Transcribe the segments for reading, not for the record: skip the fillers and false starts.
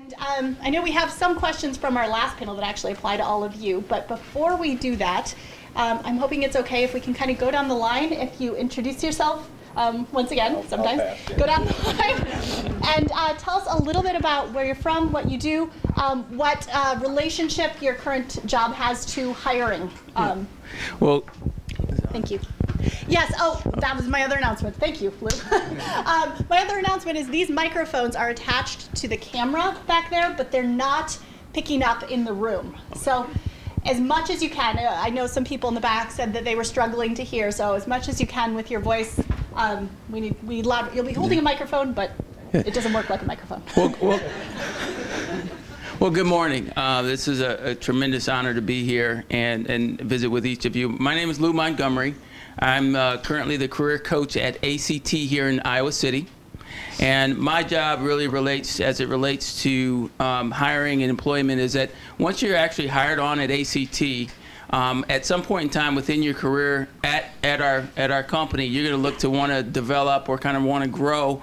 And I know we have some questions from our last panel that actually apply to all of you, but before we do that, I'm hoping it's okay if we can kind of go down the line. If you introduce yourself, once again, sometimes, go down the line, and tell us a little bit about where you're from, what you do, what relationship your current job has to hiring. Well, thank you. Yes, oh, that was my other announcement. Thank you, Lou. My other announcement is these microphones are attached to the camera back there, but they're not picking up in the room. So as much as you can, I know some people in the back said that they were struggling to hear, so as much as you can with your voice, you'll be holding a microphone, but it doesn't work like a microphone. Well, good morning. This is a tremendous honor to be here and visit with each of you. My name is Lou Montgomery. I'm currently the career coach at ACT here in Iowa City. And my job really relates to hiring and employment is that once you're actually hired on at ACT, at some point in time within your career at our company, you're going to look to want to develop or kind of want to grow.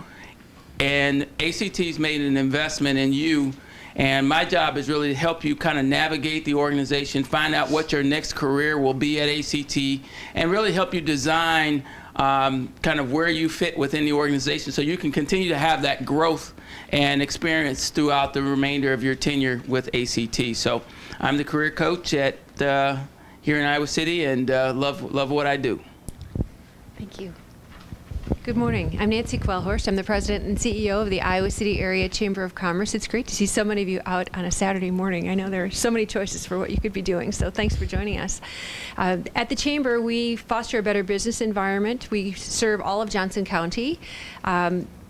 And ACT's made an investment in you. And my job is really to help you kind of navigate the organization, find out what your next career will be at ACT, and really help you design kind of where you fit within the organization so you can continue to have that growth and experience throughout the remainder of your tenure with ACT. So I'm the career coach at here in Iowa City and love what I do. Thank you. Good morning. I'm Nancy Quellhorst. I'm the president and CEO of the Iowa City Area Chamber of Commerce. It's great to see so many of you out on a Saturday morning. I know there are so many choices for what you could be doing, so thanks for joining us. At the Chamber, we foster a better business environment. We serve all of Johnson County.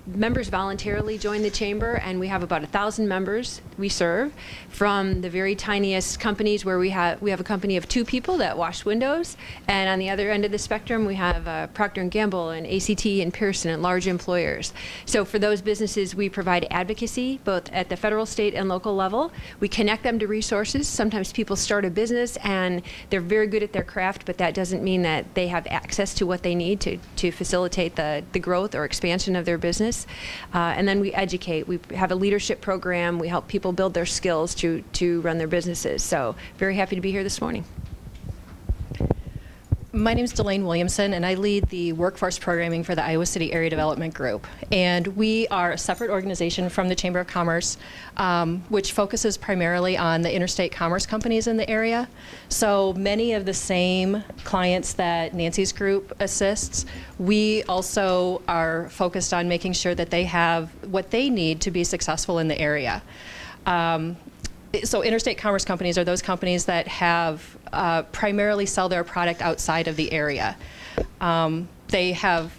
Members voluntarily join the Chamber, and we have about 1,000 members we serve, from the very tiniest companies where we have a company of 2 people that wash windows, and on the other end of the spectrum we have Procter & Gamble and ACT and Pearson and large employers. So for those businesses we provide advocacy both at the federal, state, and local level. We connect them to resources. Sometimes people start a business and they're very good at their craft, but that doesn't mean that they have access to what they need to facilitate the growth or expansion of their business. And then we educate. We have a leadership program. We help people build their skills to run their businesses. So very happy to be here this morning. My name is Delane Williamson, and I lead the workforce programming for the Iowa City Area Development Group. And we are a separate organization from the Chamber of Commerce, which focuses primarily on the interstate commerce companies in the area. So many of the same clients that Nancy's group assists, we also are focused on making sure that they have what they need to be successful in the area. So interstate commerce companies are those companies that have primarily sell their product outside of the area. They have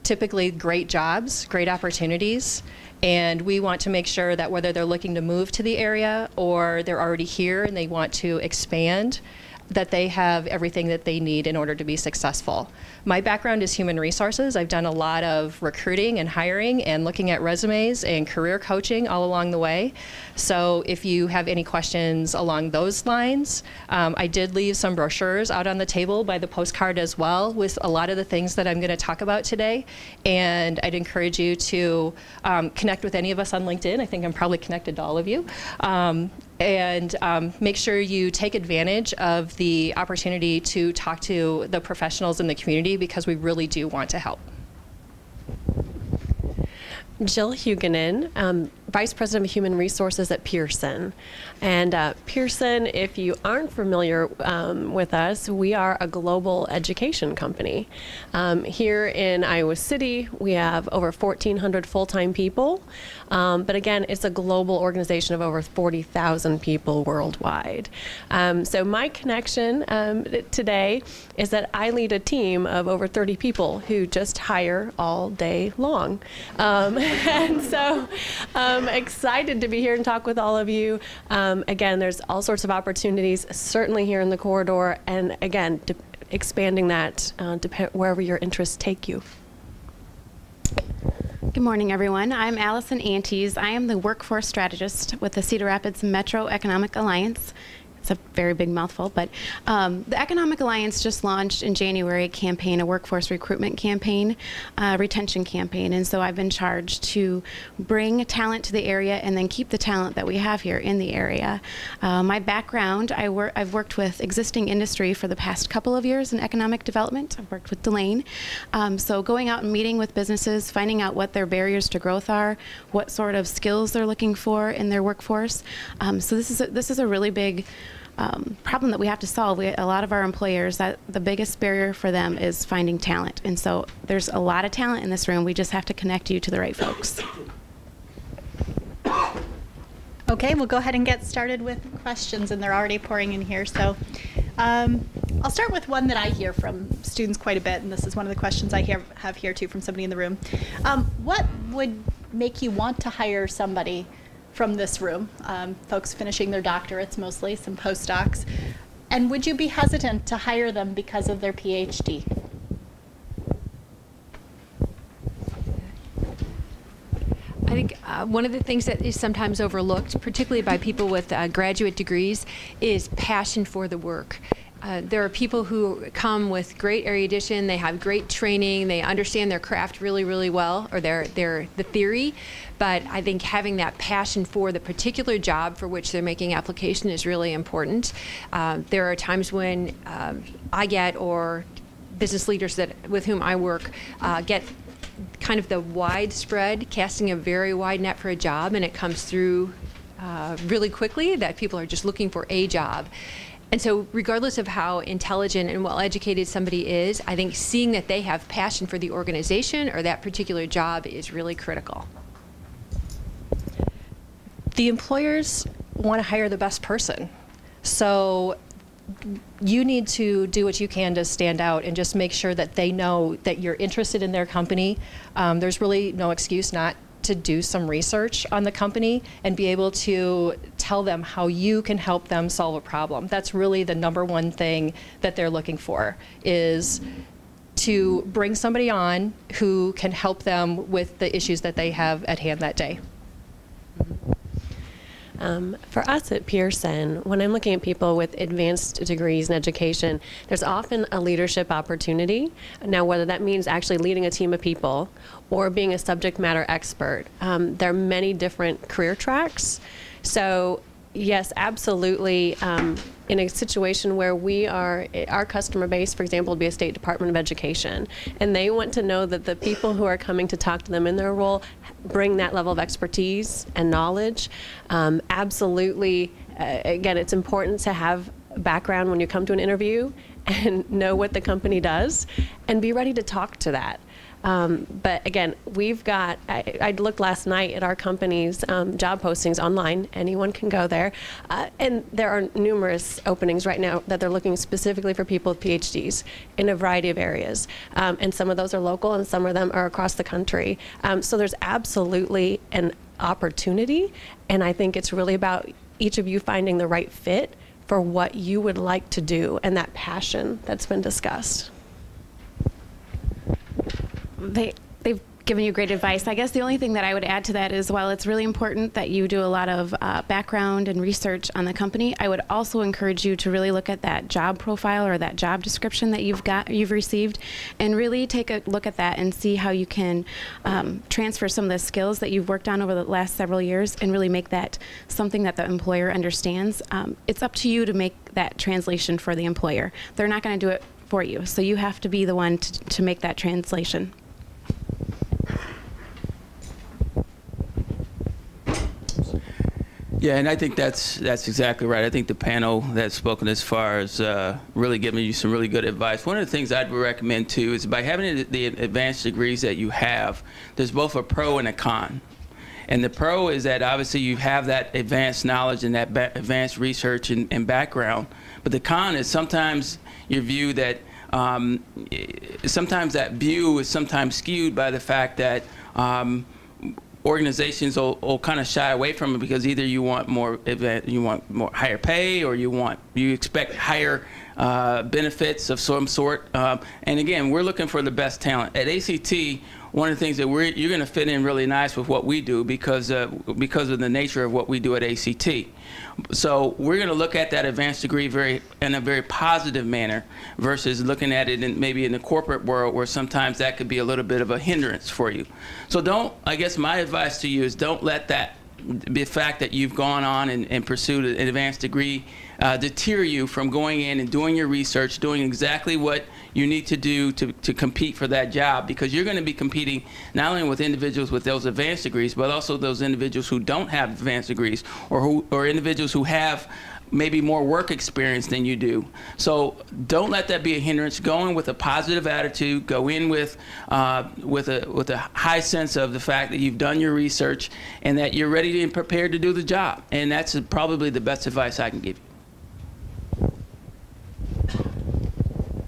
typically great jobs, great opportunities, and we want to make sure that whether they're looking to move to the area or they're already here and they want to expand, that they have everything that they need in order to be successful. My background is human resources. I've done a lot of recruiting and hiring and looking at resumes and career coaching all along the way. So if you have any questions along those lines, I did leave some brochures out on the table by the postcard as well with a lot of the things that I'm going to talk about today. And I'd encourage you to connect with any of us on LinkedIn. I think I'm probably connected to all of you. And make sure you take advantage of the opportunity to talk to the professionals in the community because we really do want to help. Jill Huguenin, Vice President of Human Resources at Pearson. And Pearson, if you aren't familiar with us, we are a global education company. Here in Iowa City, we have over 1,400 full-time people. But again, it's a global organization of over 40,000 people worldwide. So my connection today is that I lead a team of over 30 people who just hire all day long. And so I'm excited to be here and talk with all of you. Again, there's all sorts of opportunities, certainly here in the corridor, and again, expanding that wherever your interests take you. Good morning, everyone. I'm Allison Antes. I am the workforce strategist with the Cedar Rapids Metro Economic Alliance. It's a very big mouthful, but the Economic Alliance just launched in January a campaign, a workforce recruitment campaign, retention campaign, and so I've been charged to bring talent to the area and then keep the talent that we have here in the area. My background, I've worked with existing industry for the past couple of years in economic development. I've worked with Delane. So going out and meeting with businesses, finding out what their barriers to growth are, what sort of skills they're looking for in their workforce. So this is a really big problem that we have to solve. A lot of our employers, that the biggest barrier for them is finding talent. And so there's a lot of talent in this room. We just have to connect you to the right folks. Okay, we'll go ahead and get started with questions, and they're already pouring in here. So I'll start with one that I hear from students quite a bit, and this is one of the questions I have here too from somebody in the room. What would make you want to hire somebody from this room? Folks finishing their doctorates mostly, some postdocs. And would you be hesitant to hire them because of their PhD? I think one of the things that is sometimes overlooked, particularly by people with graduate degrees, is passion for the work. There are people who come with great erudition, they have great training, they understand their craft really, really well, or the theory, but I think having that passion for the particular job for which they're making application is really important. There are times when I get, or business leaders with whom I work, get kind of the widespread, casting a very wide net for a job, and it comes through really quickly that people are just looking for a job. And so regardless of how intelligent and well-educated somebody is, I think seeing that they have passion for the organization or that particular job is really critical. The employers want to hire the best person. So you need to do what you can to stand out and just make sure that they know that you're interested in their company. There's really no excuse not to do some research on the company and be able to tell them how you can help them solve a problem. That's really the number one thing that they're looking for, is to bring somebody on who can help them with the issues that they have at hand that day. For us at Pearson, when I'm looking at people with advanced degrees in education, there's often a leadership opportunity. Now, whether that means actually leading a team of people or being a subject matter expert, there are many different career tracks. So yes, absolutely. In a situation where our customer base, for example, would be a State Department of Education, and they want to know that the people who are coming to talk to them in their role bring that level of expertise and knowledge. Absolutely, again, it's important to have background when you come to an interview and know what the company does and be ready to talk to that. But again, we've got, I looked last night at our company's job postings online. Anyone can go there. And there are numerous openings right now that they're looking specifically for people with PhDs in a variety of areas. And some of those are local and some of them are across the country. So there's absolutely an opportunity. And I think it's really about each of you finding the right fit for what you would like to do and that passion that's been discussed. They've given you great advice. I guess the only thing that I would add to that is, while it's really important that you do a lot of background and research on the company, I would also encourage you to really look at that job profile or that job description that you've received, and really take a look at that and see how you can transfer some of the skills that you've worked on over the last several years and really make that something that the employer understands. It's up to you to make that translation for the employer. They're not going to do it for you, so you have to be the one to make that translation. Yeah, and I think that's exactly right. I think the panel that's spoken as far as really giving you some really good advice. One of the things I'd recommend too is, by having the advanced degrees that you have, there's both a pro and a con. And the pro is that obviously you have that advanced knowledge and that advanced research and background. But the con is sometimes your view that sometimes that view is sometimes skewed by the fact that organizations will kind of shy away from it, because either you want more higher pay, or you expect higher benefits of some sort. And again, we're looking for the best talent. At ACT, one of the things that you're going to fit in really nice with what we do because of the nature of what we do at ACT. So we're going to look at that advanced degree in a very positive manner versus looking at it maybe in the corporate world where sometimes that could be a little bit of a hindrance for you. So I guess my advice to you is don't let the fact that you've gone on and pursued an advanced degree deter you from going in and doing your research, doing exactly what you need to do to compete for that job, because you're going to be competing not only with individuals with those advanced degrees, but also those individuals who don't have advanced degrees or individuals who have maybe more work experience than you do. So don't let that be a hindrance. Go in with a positive attitude. Go in with a high sense of the fact that you've done your research and that you're ready and prepared to do the job. And that's probably the best advice I can give you.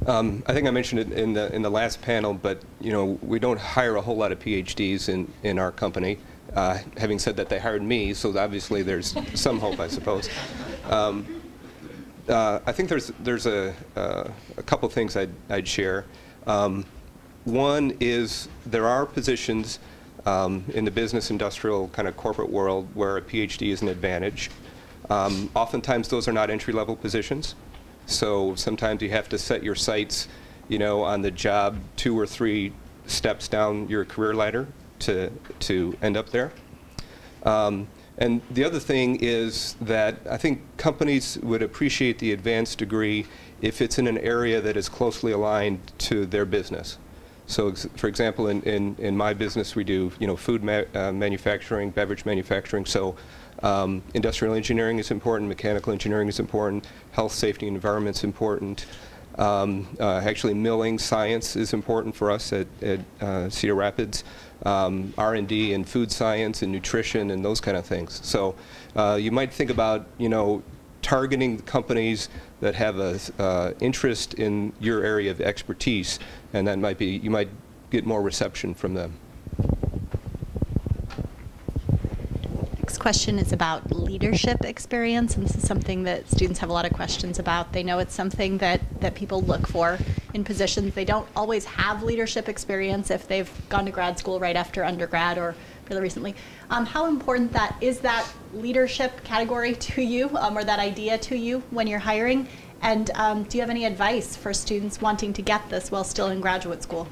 I think I mentioned it in the last panel, but we don't hire a whole lot of PhDs in our company. Having said that, they hired me, so obviously there's some hope, I suppose. I think there's a couple things I'd share. One is there are positions in the business, industrial, kind of corporate world where a PhD is an advantage. Oftentimes those are not entry-level positions. So sometimes you have to set your sights, on the job 2 or 3 steps down your career ladder to end up there. And the other thing is that I think companies would appreciate the advanced degree if it's in an area that is closely aligned to their business. So, for example, in my business, we do food manufacturing, beverage manufacturing. So, industrial engineering is important, mechanical engineering is important, health, safety, and environment is important. Actually, milling science is important for us at Cedar Rapids. R&D in food science and nutrition and those kind of things. So you might think about targeting companies that have a interest in your area of expertise, and that might be you might get more reception from them. Next question is about leadership experience, and this is something that students have a lot of questions about. They know it's something that people look for in positions. They don't always have leadership experience if they've gone to grad school right after undergrad or really recently. How important is that leadership category to you, or that idea to you when you're hiring? And do you have any advice for students wanting to get this while still in graduate school?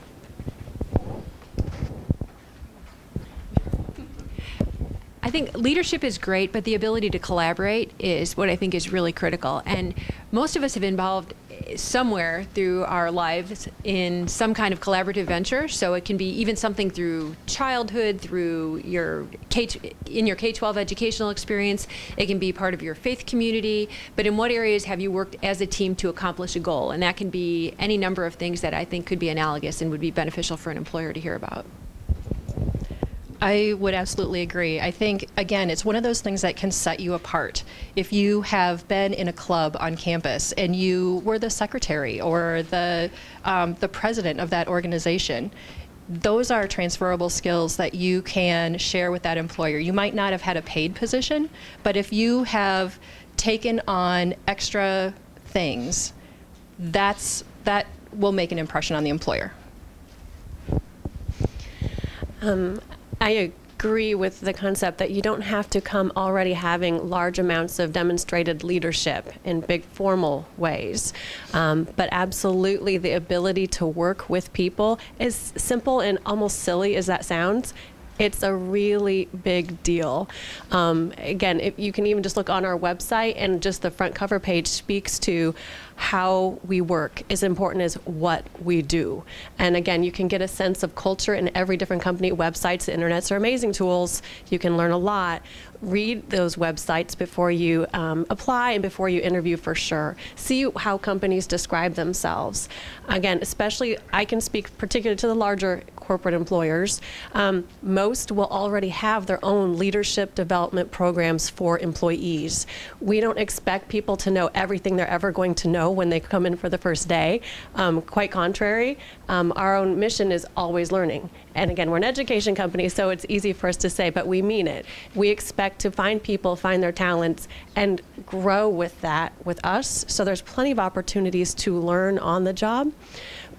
I think leadership is great, but the ability to collaborate is what I think is really critical. And most of us have been involved somewhere through our lives in some kind of collaborative venture. So it can be even something through childhood, through your K-12 educational experience. It can be part of your faith community. But in what areas have you worked as a team to accomplish a goal? And that can be any number of things that I think could be analogous and would be beneficial for an employer to hear about. I would absolutely agree. I think, again, it's one of those things that can set you apart. If you have been in a club on campus and you were the secretary or the president of that organization, those are transferable skills that you can share with that employer. You might not have had a paid position, but if you have taken on extra things, that will make an impression on the employer. I agree with the concept that you don't have to come already having large amounts of demonstrated leadership in big formal ways. But absolutely the ability to work with people, as simple and almost silly as that sounds, it's a really big deal. Again, if you can even just look on our website, and just the front cover page speaks to how we work as important as what we do. And again, you can get a sense of culture in every different company. Websites, the internets are amazing tools. You can learn a lot. Read those websites before you apply and before you interview for sure. See how companies describe themselves. Again, especially, I can speak particularly to the larger corporate employers. Most will already have their own leadership development programs for employees. We don't expect people to know everything they're ever going to know when they come in for the first day. Quite contrary, our own mission is always learning. And again, we're an education company, so it's easy for us to say, but we mean it. We expect to find people, find their talents, and grow with that with us. So there's plenty of opportunities to learn on the job.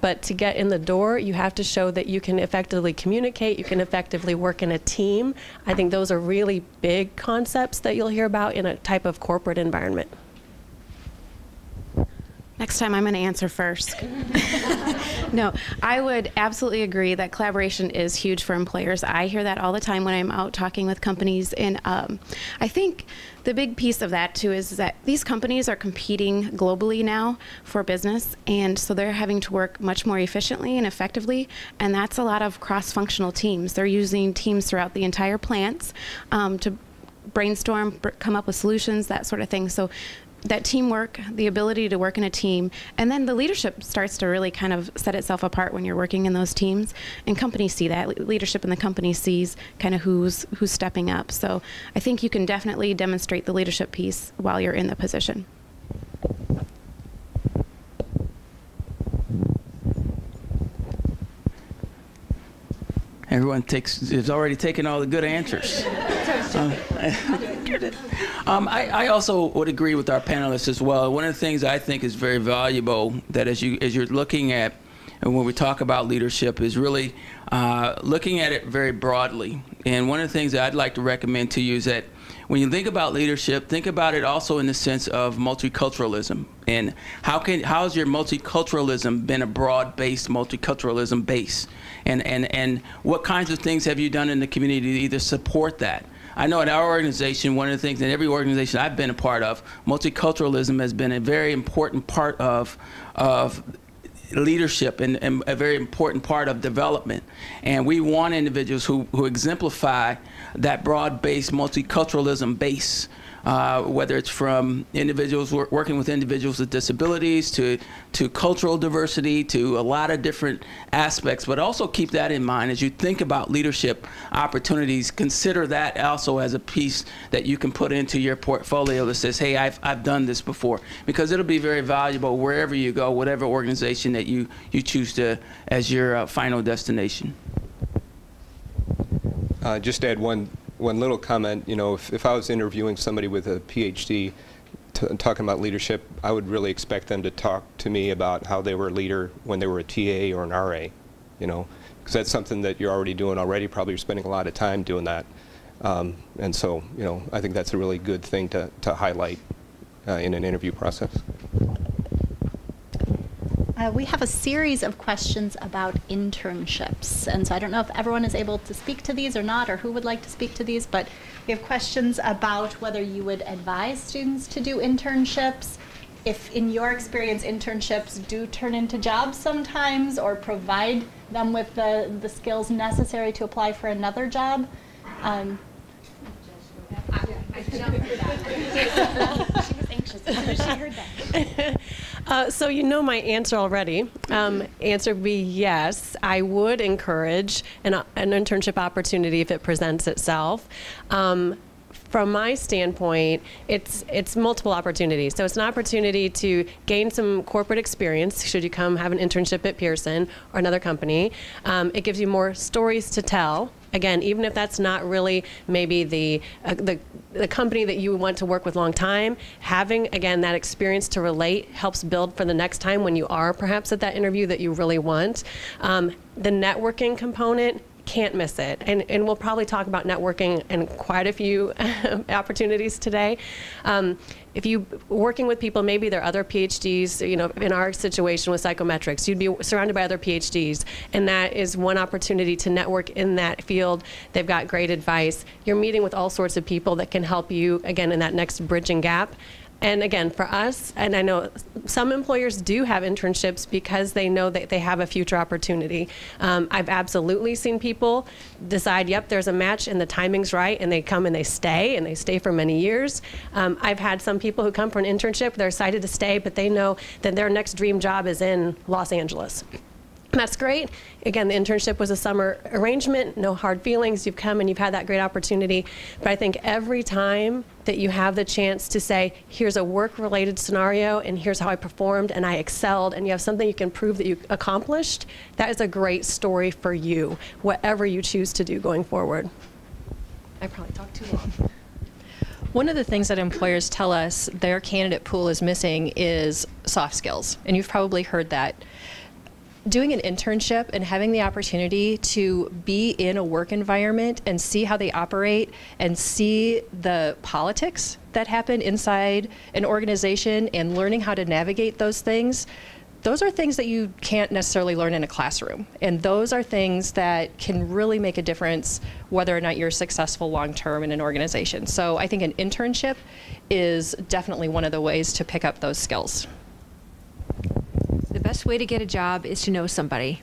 but to get in the door, you have to show that you can effectively communicate, you can effectively work in a team. I think those are really big concepts that you'll hear about in a type of corporate environment. Next time I'm going to answer first. No, I would absolutely agree that collaboration is huge for employers. I hear that all the time when I'm out talking with companies. And I think the big piece of that, too, is that these companies are competing globally now for business. And so they're having to work much more efficiently and effectively. And that's a lot of cross-functional teams. They're using teams throughout the entire plants to brainstorm, come up with solutions, that sort of thing. So that teamwork, the ability to work in a team, and then the leadership starts to really kind of set itself apart when you're working in those teams. And companies see that. Leadership in the company sees kind of who's stepping up. So I think you can definitely demonstrate the leadership piece while you're in the position. Everyone is already taking all the good answers. I also would agree with our panelists as well. One of the things I think is very valuable that as you're looking at, and when we talk about leadership, is really looking at it very broadly. And one of the things that I'd like to recommend to you is that when you think about leadership, think about it also in the sense of multiculturalism. And how has your multiculturalism been a broad-based multiculturalism base? And what kinds of things have you done in the community to either support that? I know at our organization, one of the things in every organization I've been a part of, multiculturalism has been a very important part of leadership and a very important part of development. And we want individuals who exemplify that broad-based multiculturalism base, whether it's from individuals working with individuals with disabilities to cultural diversity to a lot of different aspects. But also keep that in mind as you think about leadership opportunities. Consider that also as a piece that you can put into your portfolio that says, hey, I've done this before, because it'll be very valuable wherever you go, whatever organization that you choose to as your final destination. Just to add one little comment, you know, if I was interviewing somebody with a PhD talking about leadership, I would really expect them to talk to me about how they were a leader when they were a TA or an RA, you know, because that's something that you're already doing already. Probably you're spending a lot of time doing that. And so, you know, I think that's a really good thing to highlight in an interview process. We have a series of questions about internships, and so I don't know if everyone is able to speak to these or not, or who would like to speak to these, but we have questions about whether you would advise students to do internships, if in your experience internships do turn into jobs sometimes, or provide them with the skills necessary to apply for another job. I jumped for that. She was anxious as she heard that. So you know my answer already. Answer would be yes. I would encourage an internship opportunity if it presents itself. From my standpoint, it's multiple opportunities. So it's an opportunity to gain some corporate experience should you come have an internship at Pearson or another company. It gives you more stories to tell. Again, even if that's not really maybe the company that you want to work with long time, having, again, that experience to relate helps build for the next time when you are perhaps at that interview that you really want. The networking component, can't miss it. And we'll probably talk about networking in quite a few opportunities today. If you working with people, maybe they're other PhDs, you know, in our situation with psychometrics, you'd be surrounded by other PhDs, and that is one opportunity to network in that field. They've got great advice. You're meeting with all sorts of people that can help you, again, in that next bridging gap. And again, for us, and I know some employers do have internships because they know that they have a future opportunity. I've absolutely seen people decide, yep, there's a match and the timing's right, and they come and they stay for many years. I've had some people who come for an internship, they're excited to stay, but they know that their next dream job is in Los Angeles. That's great. Again, the internship was a summer arrangement, no hard feelings. You've come and you've had that great opportunity. But I think every time that you have the chance to say, here's a work-related scenario and here's how I performed and I excelled, and you have something you can prove that you accomplished, that is a great story for you, whatever you choose to do going forward. I probably talked too long. One of the things that employers tell us their candidate pool is missing is soft skills, and you've probably heard that. doing an internship and having the opportunity to be in a work environment and see how they operate and see the politics that happen inside an organization and learning how to navigate those things, those are things that you can't necessarily learn in a classroom. And those are things that can really make a difference whether or not you're successful long-term in an organization. So I think an internship is definitely one of the ways to pick up those skills. The best way to get a job is to know somebody.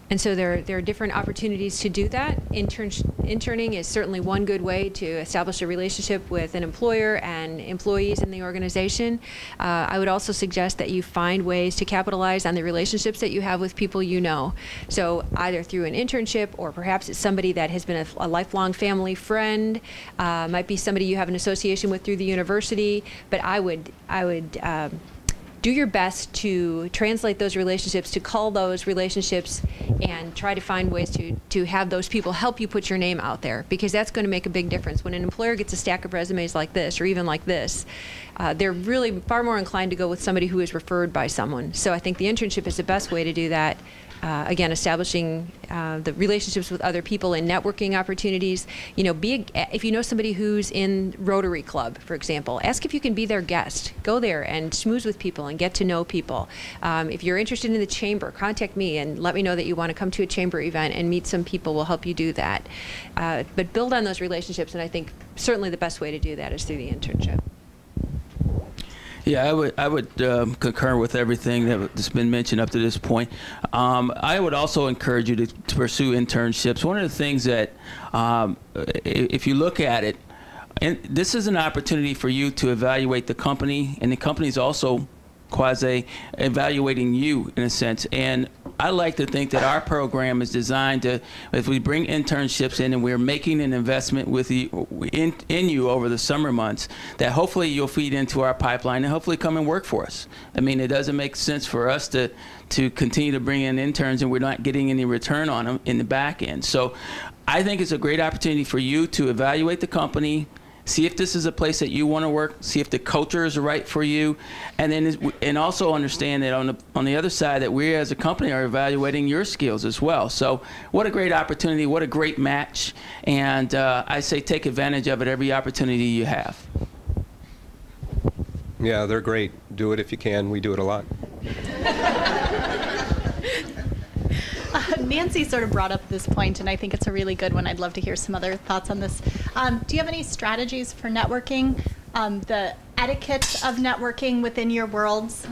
And so there are different opportunities to do that. Interning is certainly one good way to establish a relationship with an employer and employees in the organization. I would also suggest that you find ways to capitalize on the relationships that you have with people you know. So either through an internship, or perhaps it's somebody that has been a lifelong family friend, might be somebody you have an association with through the university. But I would do your best to translate those relationships, to cull those relationships, and try to find ways to have those people help you put your name out there, because that's going to make a big difference. When an employer gets a stack of resumes like this, or even like this, they're really far more inclined to go with somebody who is referred by someone. So I think the internship is the best way to do that. Again, establishing the relationships with other people and networking opportunities. You know, if you know somebody who's in Rotary Club, for example, ask if you can be their guest. Go there and schmooze with people and get to know people. If you're interested in the chamber, contact me and let me know that you want to come to a chamber event and meet some people. We'll help you do that. But build on those relationships, and I think certainly the best way to do that is through the internship. Yeah, I would concur with everything that's been mentioned up to this point. I would also encourage you to pursue internships. One of the things that, if you look at it, and this is an opportunity for you to evaluate the company, and the company is also quasi-evaluating you in a sense. And I like to think that our program is designed to, if we bring internships in and we're making an investment with you, in you over the summer months, that hopefully you'll feed into our pipeline and hopefully come and work for us. I mean, it doesn't make sense for us to continue to bring in interns and we're not getting any return on them in the back end. So I think it's a great opportunity for you to evaluate the company, see if this is a place that you want to work, see if the culture is right for you, and also understand that on the other side that we as a company are evaluating your skills as well. So what a great opportunity, what a great match, and I say take advantage of it every opportunity you have. Yeah, they're great. Do it if you can. We do it a lot. Nancy sort of brought up this point, and I think it's a really good one. I'd love to hear some other thoughts on this. Do you have any strategies for networking? The etiquette of networking within your worlds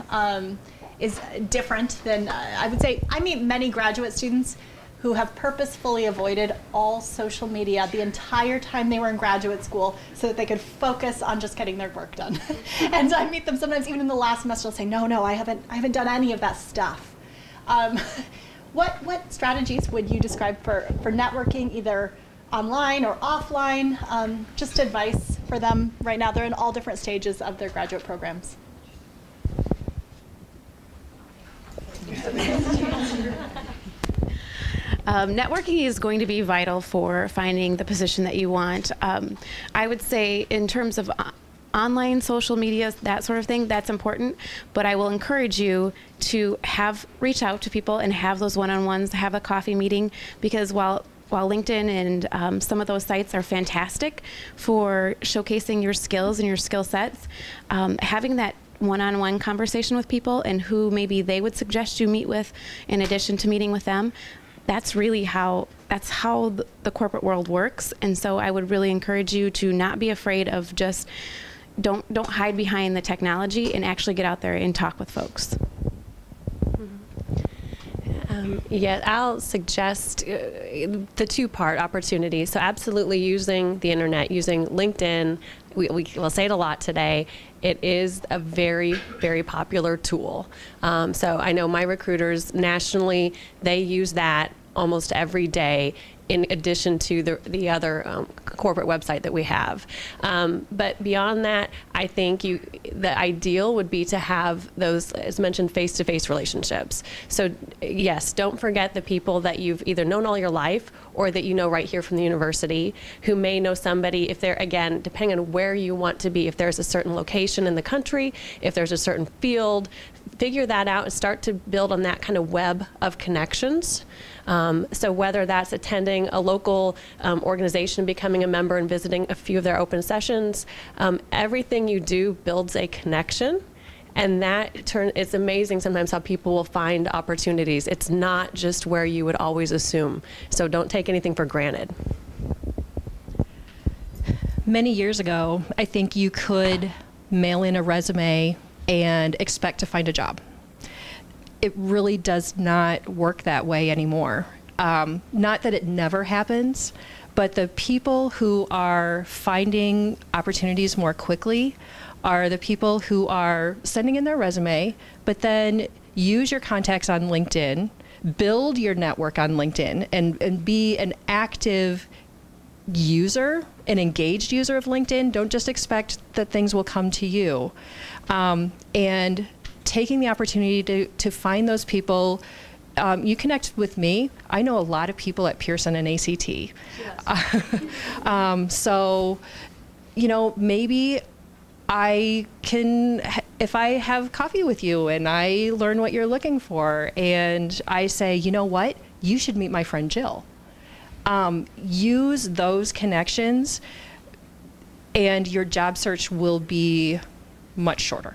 is different than, I would say, I meet many graduate students who have purposefully avoided all social media the entire time they were in graduate school so that they could focus on just getting their work done. And I meet them sometimes even in the last semester, they'll say, no, I haven't done any of that stuff. What strategies would you describe for networking, either online or offline? Just advice for them right now. They're in all different stages of their graduate programs. Networking is going to be vital for finding the position that you want. I would say in terms of online social media, that sort of thing, that's important, but I will encourage you to reach out to people and have those one-on-ones, have a coffee meeting, because while LinkedIn and some of those sites are fantastic for showcasing your skills and your skill sets, having that one-on-one conversation with people and who maybe they would suggest you meet with in addition to meeting with them, that's really how the corporate world works. And so I would really encourage you to not be afraid of just don't hide behind the technology and actually get out there and talk with folks. Yeah, I'll suggest the two-part opportunity. So absolutely using the internet, using LinkedIn. We will say it a lot today. It is a very, very popular tool. So I know my recruiters nationally, they use that almost every day, in addition to the other corporate website that we have. But beyond that, I think the ideal would be to have those, as mentioned, face-to-face relationships. So yes, don't forget the people that you've either known all your life or that you know right here from the university, who may know somebody, if they're, again, depending on where you want to be, if there's a certain location in the country, if there's a certain field, figure that out and start to build on that kind of web of connections. So whether that's attending a local organization, becoming a member and visiting a few of their open sessions, everything you do builds a connection. And it's amazing sometimes how people will find opportunities. It's not just where you would always assume. So don't take anything for granted. Many years ago, I think you could mail in a resume and expect to find a job. It really does not work that way anymore. Not that it never happens, but the people who are finding opportunities more quickly are the people who are sending in their resume, but then use your contacts on LinkedIn, build your network on LinkedIn, and be an active user, an engaged user of LinkedIn. Don't just expect that things will come to you. And taking the opportunity to find those people. You connect with me. I know a lot of people at Pearson and ACT. Yes. So, maybe I can, if I have coffee with you and I learn what you're looking for and I say, you know what, you should meet my friend Jill. Use those connections and your job search will be much shorter.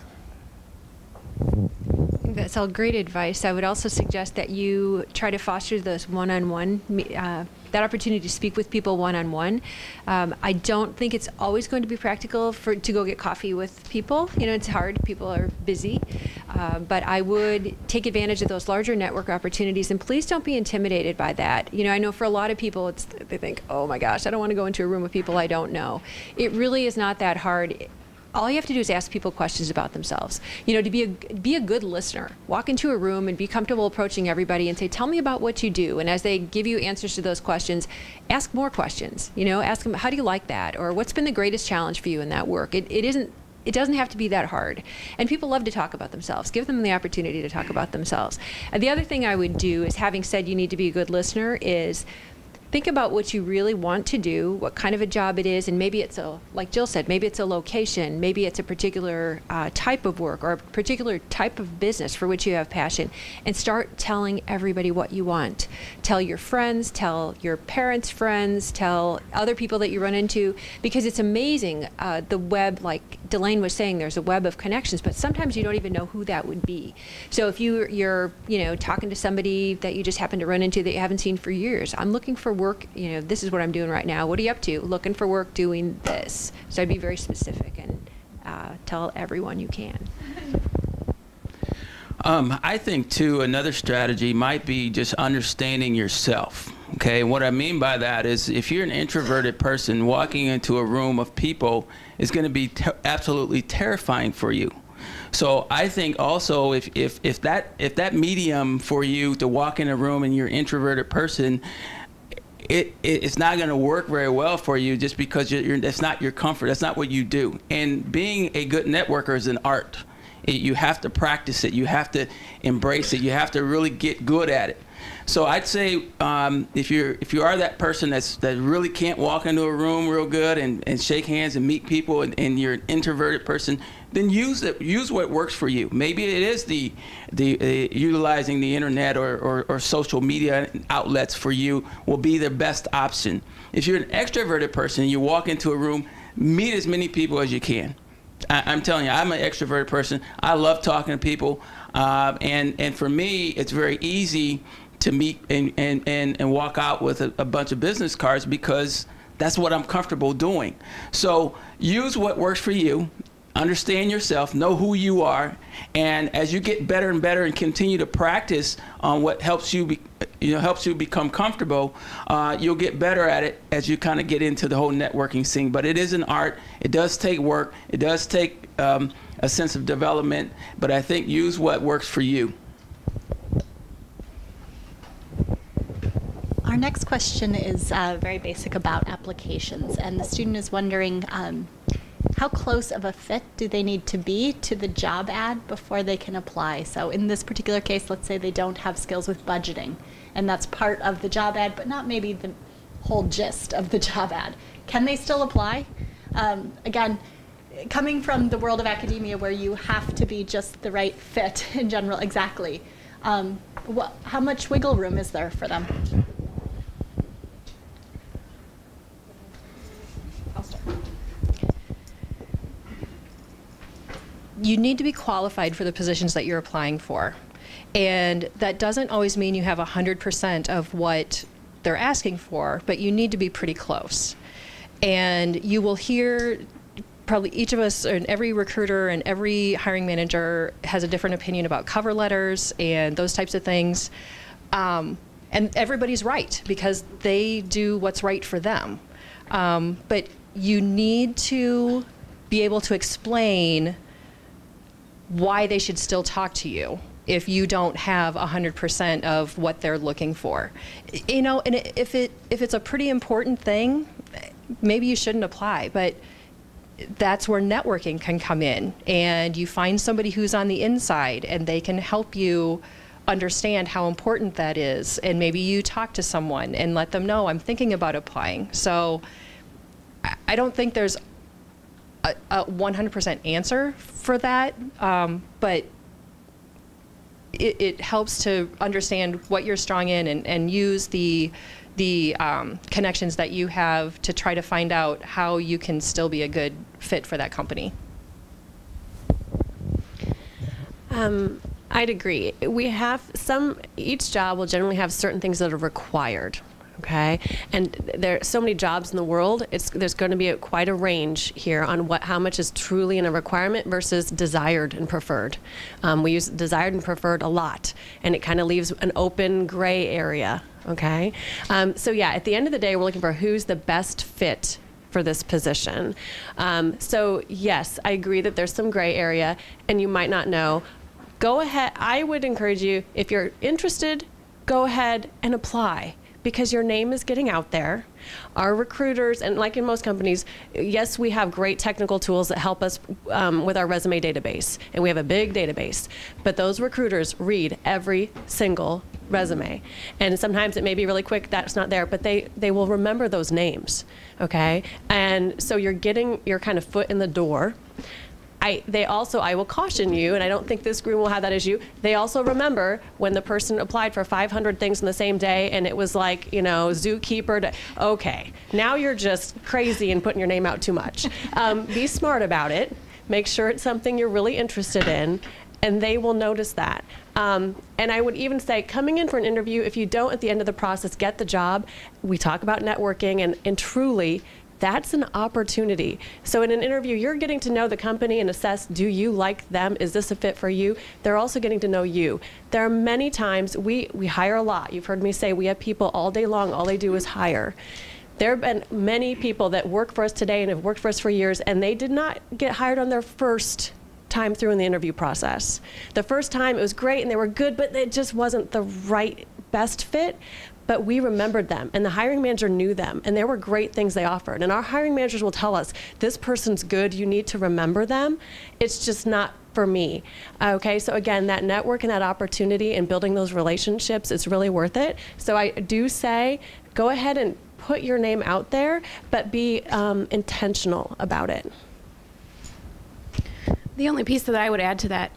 That's all great advice. I would also suggest that you try to foster those one-on-one, that opportunity to speak with people one-on-one. I don't think it's always going to be practical to go get coffee with people. It's hard. People are busy. But I would take advantage of those larger network opportunities, and please don't be intimidated by that. I know for a lot of people, they think, oh my gosh, I don't want to go into a room with people I don't know. It really is not that hard. All you have to do is ask people questions about themselves. To be a good listener. Walk into a room and be comfortable approaching everybody and say, tell me about what you do. And as they give you answers to those questions, ask more questions. Ask them, how do you like that? Or what's been the greatest challenge for you in that work? It doesn't have to be that hard. And people love to talk about themselves. Give them the opportunity to talk about themselves. And the other thing I would do is, having said you need to be a good listener, is think about what you really want to do, what kind of a job it is, and maybe it's like Jill said, maybe it's a location, maybe it's a particular type of work or a particular type of business for which you have passion, and start telling everybody what you want. Tell your friends, tell your parents' friends, tell other people that you run into, because it's amazing, the web, like Delane was saying, there's a web of connections, but sometimes you don't even know who that would be. So if you're talking to somebody that you just happen to run into that you haven't seen for years, I'm looking for work, this is what I'm doing right now. What are you up to? Looking for work doing this. So I'd be very specific and tell everyone you can. I think, too, another strategy might be just understanding yourself. Okay, and what I mean by that is, if you're an introverted person, walking into a room of people is going to be absolutely terrifying for you. So I think also, if that medium for you to walk in a room and you're an introverted person, it's not going to work very well for you, just because that's not your comfort. That's not what you do. And being a good networker is an art. You have to practice it. You have to embrace it. You have to really get good at it. So I'd say, if you are that person that really can't walk into a room real good and shake hands and meet people, and you're an introverted person, then use what works for you. Maybe it is the utilizing the internet or social media outlets for you will be the best option. If you're an extroverted person and you walk into a room, meet as many people as you can. I'm telling you, I'm an extroverted person. I love talking to people, and for me, it's very easy to meet and walk out with a bunch of business cards, because that's what I'm comfortable doing. So use what works for you. Understand yourself, know who you are, and as you get better and better and continue to practice on what helps you become comfortable, you'll get better at it as you kind of get into the whole networking scene. But it is an art. It does take work. It does take a sense of development. But I think use what works for you. Our next question is very basic about applications, and the student is wondering, how close of a fit do they need to be to the job ad before they can apply? So in this particular case, let's say they don't have skills with budgeting, and that's part of the job ad, but not maybe the whole gist of the job ad. Can they still apply? Again, coming from the world of academia where you have to be just the right fit in general, exactly. How much wiggle room is there for them? I'll start. You need to be qualified for the positions that you're applying for. And that doesn't always mean you have 100% of what they're asking for, but you need to be pretty close. And you will hear, probably each of us, and every recruiter and every hiring manager has a different opinion about cover letters and those types of things. And everybody's right because they do what's right for them. But you need to be able to explain why they should still talk to you if you don't have 100% of what they're looking for. You know, and if it's a pretty important thing, maybe you shouldn't apply, but that's where networking can come in, and you find somebody who's on the inside and they can help you understand how important that is, and maybe you talk to someone and let them know, I'm thinking about applying. So I don't think there's a 100% answer for that, but it helps to understand what you're strong in and use the connections that you have to try to find out how you can still be a good fit for that company. I'd agree. Each job will generally have certain things that are required. Okay, and there are so many jobs in the world. There's going to be quite a range here on how much is truly in a requirement versus desired and preferred. We use desired and preferred a lot, and it kind of leaves an open gray area. Okay, so yeah, at the end of the day, we're looking for who's the best fit for this position. So yes, I agree that there's some gray area, and you might not know. Go ahead. I would encourage you, if you're interested, go ahead and apply, because your name is getting out there. Our recruiters, and like in most companies, yes, we have great technical tools that help us with our resume database, and we have a big database, but those recruiters read every single resume. And sometimes it may be really quick, that's not there, but they will remember those names, okay? And so you're getting your kind of foot in the door. I will caution you, and I don't think this group will have that issue, they also remember when the person applied for 500 things in the same day and it was like, you know, zookeeper okay, now you're just crazy and putting your name out too much. Be smart about it. Make sure it's something you're really interested in, and they will notice that. And I would even say, coming in for an interview, if you don't at the end of the process get the job, we talk about networking, and truly, that's an opportunity. So in an interview, you're getting to know the company and assess, do you like them? Is this a fit for you? They're also getting to know you. There are many times, we hire a lot. You've heard me say we have people all day long, all they do is hire. There have been many people that work for us today and have worked for us for years, and they did not get hired on their first time through in the interview process. The first time it was great and they were good, but it just wasn't the right best fit. But we remembered them, and the hiring manager knew them, and there were great things they offered. And our hiring managers will tell us, this person's good, you need to remember them. It's just not for me. Okay, so again, that network and that opportunity and building those relationships is really worth it. So I do say, go ahead and put your name out there, but be intentional about it. The only piece that I would add to that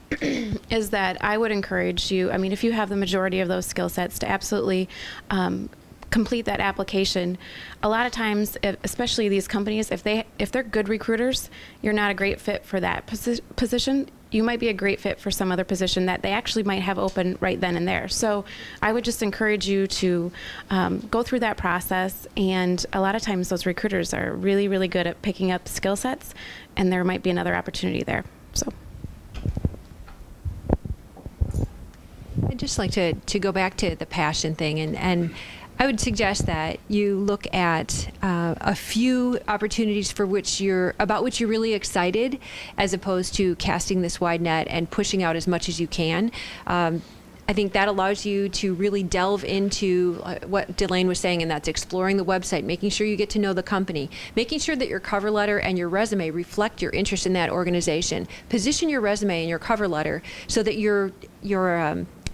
is that I would encourage you, I mean, if you have the majority of those skill sets, to absolutely complete that application. A lot of times, especially these companies, if they're good recruiters, you're not a great fit for that position. You might be a great fit for some other position that they actually might have open right then and there. So I would just encourage you to go through that process, and a lot of times those recruiters are really, really good at picking up skill sets, and there might be another opportunity there. So I'd just like to go back to the passion thing, and I would suggest that you look at a few opportunities about which you're really excited, as opposed to casting this wide net and pushing out as much as you can. I think that allows you to really delve into what Delane was saying, and that's exploring the website, making sure you get to know the company, making sure that your cover letter and your resume reflect your interest in that organization. Position your resume and your cover letter so that you're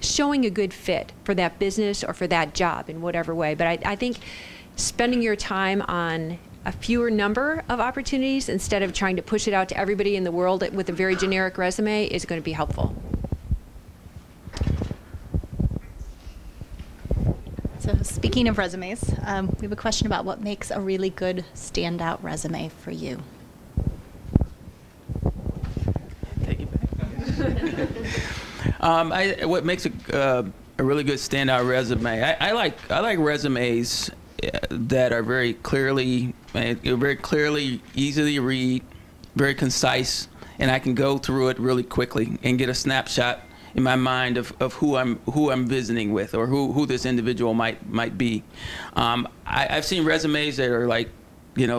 showing a good fit for that business or for that job in whatever way. But I think spending your time on a fewer number of opportunities instead of trying to push it out to everybody in the world with a very generic resume is going to be helpful. So speaking of resumes, we have a question about what makes a really good standout resume for you. Take it back. What makes a really good standout resume? I like resumes that are very clearly easy to read, very concise, and I can go through it really quickly and get a snapshot in my mind of who I'm visiting with, or who this individual might be. I've seen resumes that are like,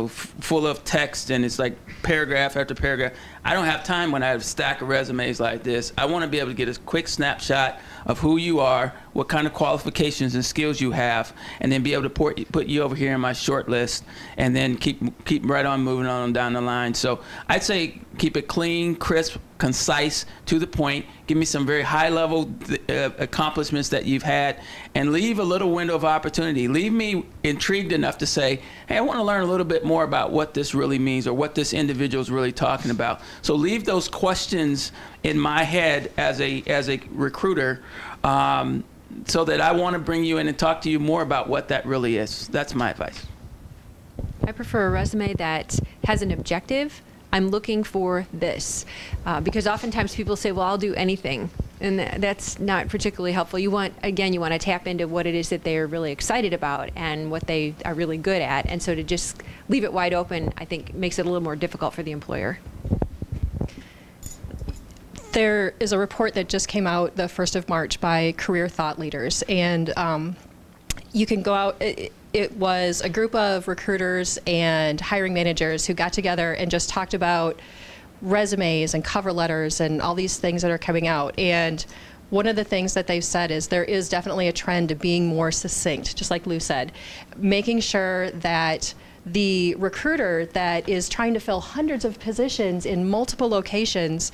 full of text, and it's like paragraph after paragraph. I don't have time when I have a stack of resumes like this. I want to be able to get a quick snapshot of who you are, what kind of qualifications and skills you have, and then be able to put you over here in my short list, and then keep right on moving on down the line. So I'd say keep it clean, crisp, concise, to the point. Give me some very high-level accomplishments that you've had, and leave a little window of opportunity. Leave me intrigued enough to say, hey, I want to learn a little bit more about what this really means, or what this individual is really talking about. So leave those questions in my head as a recruiter, so that I want to bring you in and talk to you more about what that really is. That's my advice. I prefer a resume that has an objective. I'm looking for this, because oftentimes people say, well, I'll do anything, and that's not particularly helpful. You want to tap into what it is that they're really excited about and what they are really good at, and so to just leave it wide open, I think, makes it a little more difficult for the employer. There is a report that just came out the 1st of March by Career Thought Leaders, and you can go out. It was a group of recruiters and hiring managers who got together and just talked about resumes and cover letters and all these things that are coming out. And one of the things that they've said is there is definitely a trend to being more succinct, just like Lou said, making sure that the recruiter that is trying to fill hundreds of positions in multiple locations,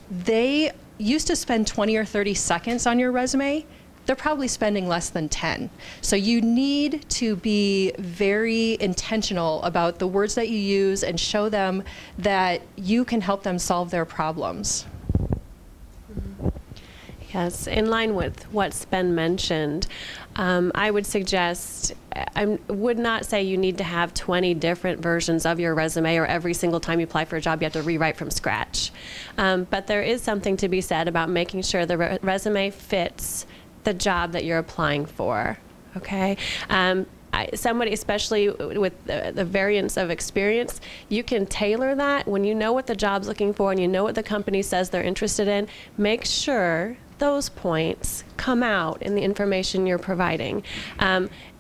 they used to spend 20 or 30 seconds on your resume. They're probably spending less than 10. So you need to be very intentional about the words that you use and show them that you can help them solve their problems. Yes, in line with what's been mentioned, I would suggest, I would not say you need to have 20 different versions of your resume, or every single time you apply for a job you have to rewrite from scratch. But there is something to be said about making sure the resume fits the job that you're applying for, okay? Somebody, especially with the variance of experience, you can tailor that when you know what the job's looking for and you know what the company says they're interested in. Make sure those points come out in the information you're providing.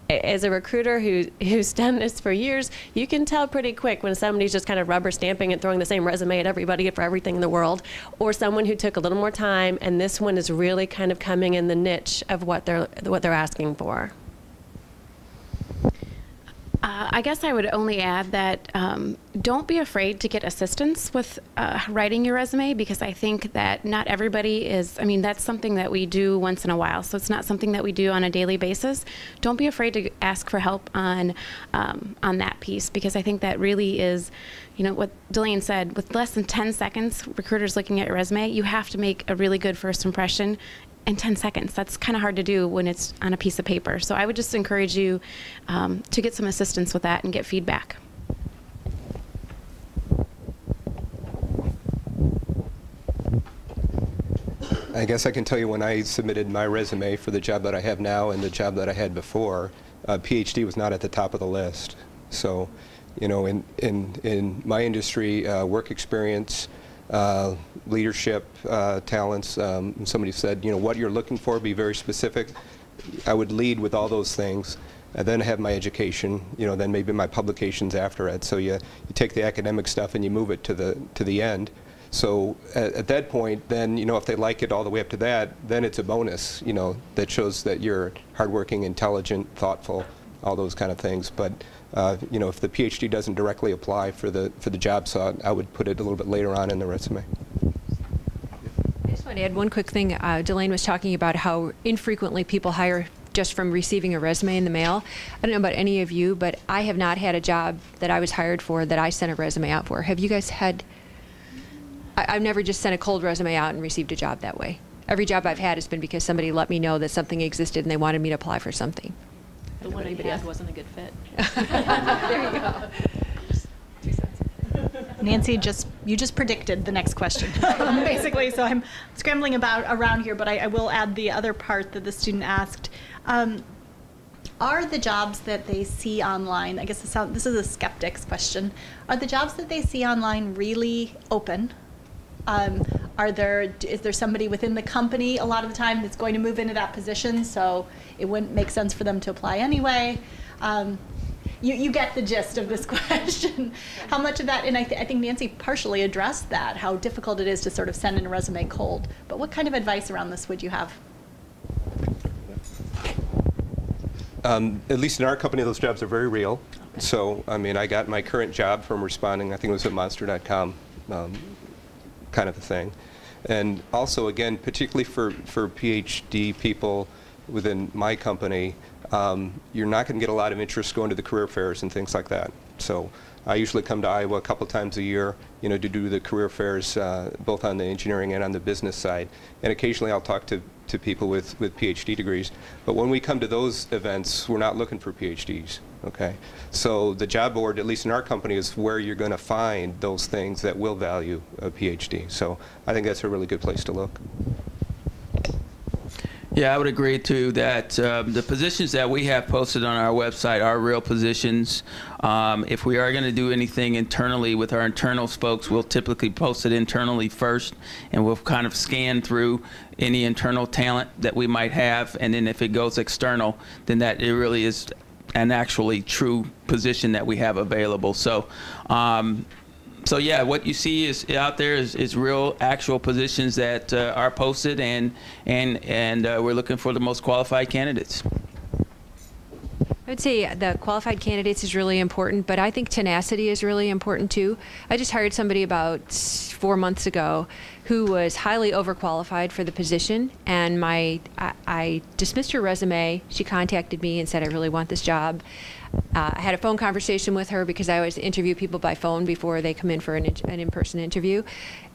As a recruiter who's done this for years, you can tell pretty quick when somebody's just kind of rubber stamping and throwing the same resume at everybody for everything in the world, or someone who took a little more time, and this one is really kind of coming in the niche of what they're asking for. I guess I would only add that don't be afraid to get assistance with writing your resume, because I think that not everybody is, that's something that we do once in a while, so it's not something that we do on a daily basis. Don't be afraid to ask for help on that piece, because I think that really is, what Delane said, with less than 10 seconds, recruiters looking at your resume, you have to make a really good first impression in 10 seconds. That's kind of hard to do when it's on a piece of paper. So I would just encourage you to get some assistance with that and get feedback. I guess I can tell you, when I submitted my resume for the job that I have now and the job that I had before, PhD was not at the top of the list. So, in my industry, work experience, leadership talents. Somebody said, what you're looking for, be very specific. I would lead with all those things, and then have my education, then maybe my publications after it. So you take the academic stuff and you move it to the end. So at that point, then, you know, if they like it all the way up to that, then it's a bonus, you know, that shows that you're hardworking, intelligent, thoughtful, all those kind of things. But you know, if the PhD doesn't directly apply for the job sought, I would put it a little bit later on in the resume. I just want to add one quick thing. Delane was talking about how infrequently people hire just from receiving a resume in the mail. I don't know about any of you, but I have not had a job that I was hired for that I sent a resume out for. Have you guys had? I've never just sent a cold resume out and received a job that way. Every job I've had has been because somebody let me know that something existed and they wanted me to apply for something. The one I had wasn't a good fit. There you go. Just 2 cents. Nancy, you just predicted the next question, basically. So I'm scrambling around here, but I will add the other part that the student asked. Are the jobs that they see online, I guess this is a skeptic's question, are the jobs that they see online really open? Is there somebody within the company a lot of the time that's going to move into that position, so it wouldn't make sense for them to apply anyway? You get the gist of this question. How much of that, and I think Nancy partially addressed that, how difficult it is to sort of send in a resume cold. But what kind of advice around this would you have? At least in our company, those jobs are very real. Okay. So, I mean, I got my current job from responding, I think it was at monster.com, kind of a thing. And also, again, particularly for PhD people within my company, you're not going to get a lot of interest going to the career fairs and things like that. So I usually come to Iowa a couple times a year, you know, to do the career fairs, both on the engineering and on the business side. And occasionally I'll talk to people with PhD degrees. But when we come to those events, we're not looking for PhDs, okay? So the job board, at least in our company, is where you're going to find those things that will value a PhD. So I think that's a really good place to look. Yeah, I would agree too that the positions that we have posted on our website are real positions. If we are going to do anything internally with our internal folks, we'll typically post it internally first, and we'll kind of scan through any internal talent that we might have, and then if it goes external, then that it really is an actually true position that we have available. So. So yeah, what you see is out there is real, actual positions that are posted, and we're looking for the most qualified candidates. I would say the qualified candidates is really important, but I think tenacity is really important too. I just hired somebody about 4 months ago who was highly overqualified for the position, and I dismissed her resume. She contacted me and said, I really want this job. I had a phone conversation with her because I always interview people by phone before they come in for an in-person interview.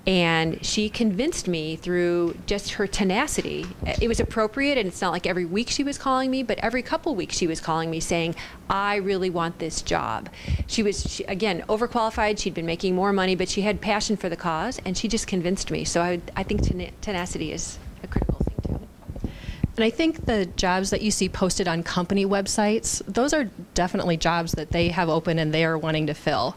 And she convinced me through just her tenacity. It was appropriate, and it's not like every week she was calling me, but every couple weeks she was calling me saying, I really want this job. She was, again, overqualified. She'd been making more money, but she had passion for the cause, and she just convinced me. So I think tenacity is a critical thing too. And I think the jobs that you see posted on company websites, those are definitely jobs that they have open and they are wanting to fill.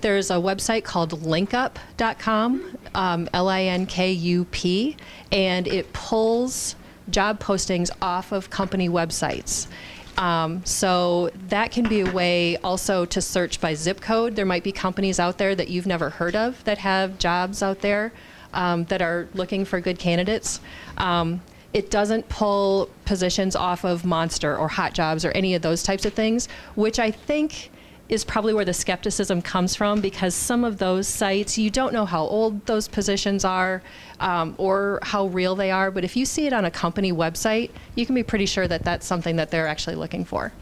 There's a website called linkup.com, LINKUP, and it pulls job postings off of company websites. So that can be a way also to search by zip code. There might be companies out there that you've never heard of that have jobs out there that are looking for good candidates. It doesn't pull positions off of Monster or Hot Jobs or any of those types of things, which I think is probably where the skepticism comes from, because some of those sites, you don't know how old those positions are or how real they are. But if you see it on a company website, you can be pretty sure that that's something that they're actually looking for.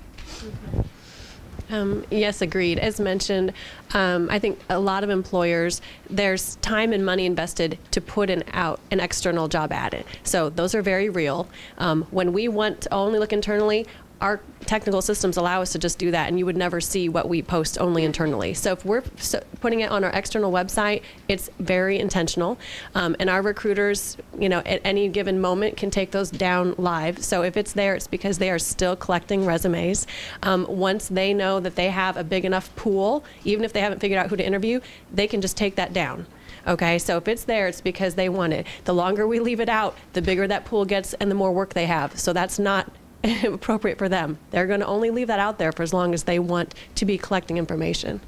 Yes, agreed. As mentioned, I think a lot of employers, there's time and money invested to put out an external job ad. So those are very real. When we want to only look internally, our technical systems allow us to just do that, and you would never see what we post only internally. So if we're putting it on our external website, it's very intentional. And our recruiters, you know, at any given moment can take those down live. So if it's there, it's because they are still collecting resumes. Once they know that they have a big enough pool, even if they haven't figured out who to interview, they can just take that down. Okay, so if it's there, it's because they want it. The longer we leave it out, the bigger that pool gets and the more work they have. So that's not appropriate for them. They're going to only leave that out there for as long as they want to be collecting information.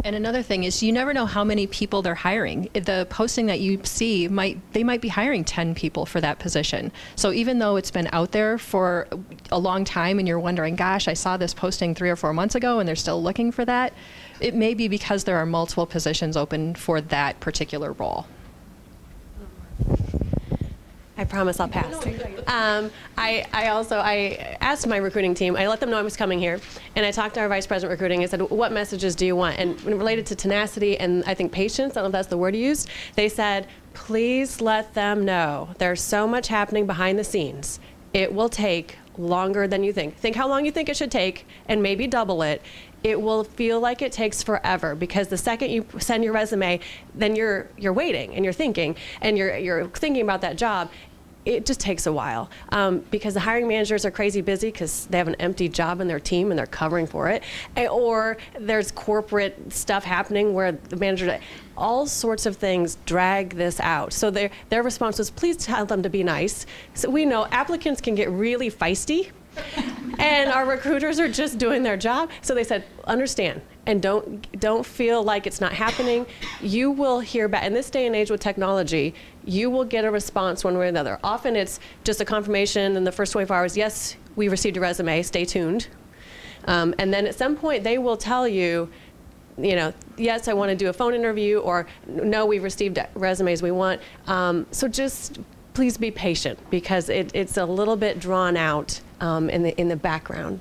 And another thing is you never know how many people they're hiring. The posting that you see, they might be hiring 10 people for that position. So even though it's been out there for a long time and you're wondering, gosh, I saw this posting 3 or 4 months ago and they're still looking for that, it may be because there are multiple positions open for that particular role. I promise I'll pass. I asked my recruiting team, I let them know I was coming here, and I talked to our vice president recruiting. I said, what messages do you want? And related to tenacity and I think patience, I don't know if that's the word you used, they said, please let them know there's so much happening behind the scenes. It will take longer than you think. Think how long you think it should take and maybe double it. It will feel like it takes forever because the second you send your resume, then you're waiting and you're thinking about that job. It just takes a while because the hiring managers are crazy busy because they have an empty job in their team and they're covering for it, or there's corporate stuff happening where the manager, all sorts of things drag this out. So their response was, please tell them to be nice. So we know applicants can get really feisty and our recruiters are just doing their job. So they said, understand, and don't feel like it's not happening. You will hear back. In this day and age with technology, you will get a response one way or another. Often it's just a confirmation in the first 24 hours, yes, we received a resume, stay tuned. And then at some point they will tell you, yes, I want to do a phone interview, or no, we've received resumes we want. So just please be patient because it's a little bit drawn out in the background.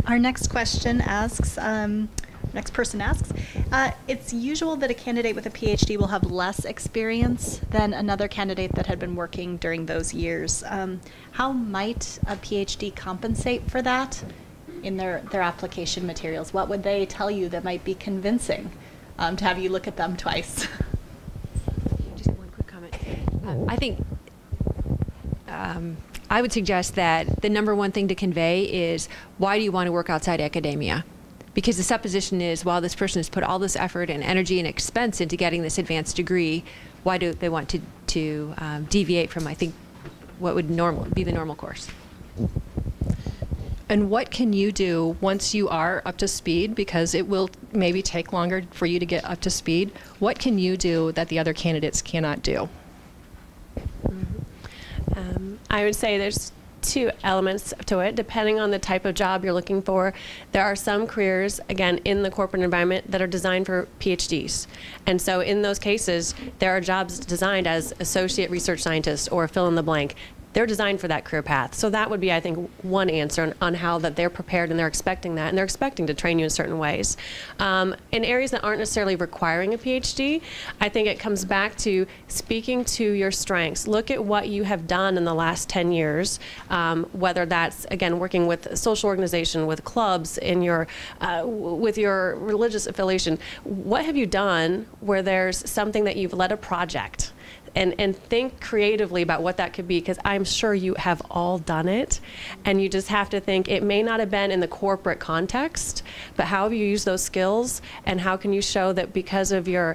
Our next question asks, next person asks, it's usual that a candidate with a PhD will have less experience than another candidate that had been working during those years. How might a PhD compensate for that in their application materials? What would they tell you that might be convincing to have you look at them twice? Just one quick comment. I think I would suggest that the number one thing to convey is, why do you want to work outside academia? Because the supposition is, while this person has put all this effort and energy and expense into getting this advanced degree, why do they want to deviate from, I think, what would be the normal course? And what can you do once you are up to speed, because it will maybe take longer for you to get up to speed? What can you do that the other candidates cannot do? I would say there's 2 elements to it, depending on the type of job you're looking for. There are some careers, again, in the corporate environment that are designed for PhDs. And so in those cases, there are jobs designed as associate research scientist or fill in the blank. They're designed for that career path. So that would be, I think, one answer on how that they're prepared and they're expecting that, and they're expecting to train you in certain ways. In areas that aren't necessarily requiring a PhD, I think it comes back to speaking to your strengths. Look at what you have done in the last 10 years, whether that's, again, working with a social organization, with clubs, in your, with your religious affiliation. What have you done where there's something that you've led a project? And think creatively about what that could be, because I'm sure you have all done it, and you just have to think it may not have been in the corporate context, but how have you used those skills, and how can you show that because of your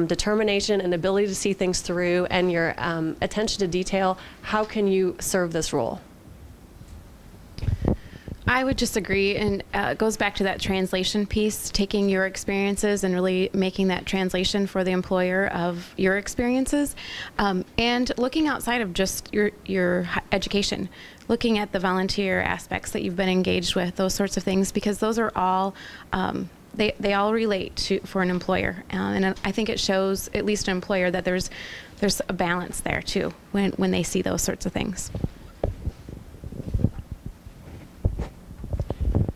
determination and ability to see things through and your attention to detail, how can you serve this role? I would just agree, and it goes back to that translation piece, taking your experiences and really making that translation for the employer of your experiences, and looking outside of just your education, looking at the volunteer aspects that you've been engaged with, those sorts of things, because those are all, they all relate to for an employer, and I think it shows, at least an employer, that there's a balance there too when they see those sorts of things.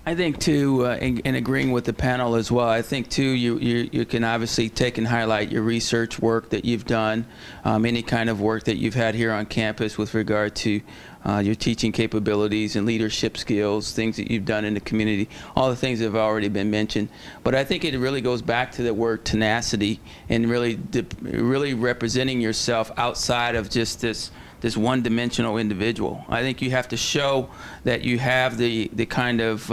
I think too, in agreeing with the panel as well, I think too you can obviously take and highlight your research work that you've done, any kind of work that you've had here on campus with regard to your teaching capabilities and leadership skills, things that you've done in the community, all the things that have already been mentioned. But I think it really goes back to the word tenacity and really representing yourself outside of just this one-dimensional individual. I think you have to show that you have the kind of